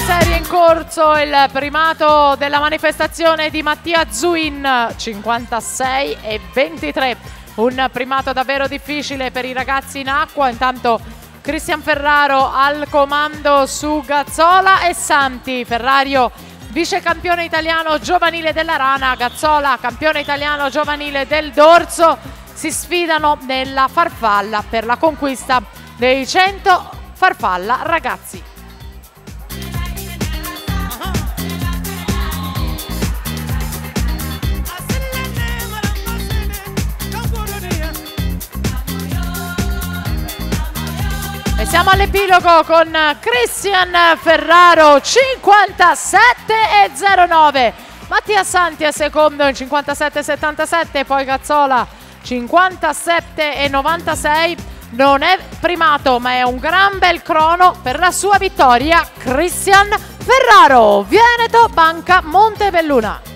serie in corso, il primato della manifestazione di Mattia Zuin, 56-23. Un primato davvero difficile per i ragazzi in acqua. Intanto Cristian Ferraro al comando su Gazzola e Santi. Ferrario vice campione italiano giovanile della Rana, Gazzola campione italiano giovanile del Dorso, si sfidano nella farfalla per la conquista dei 100 farfalla ragazzi. E siamo all'epilogo con Cristian Ferraro 57,09. Mattia Santi è secondo in 57,77, poi Gazzola 57,96. Non è primato, ma è un gran bel crono per la sua vittoria Cristian Ferraro. Veneto Banca Montebelluna.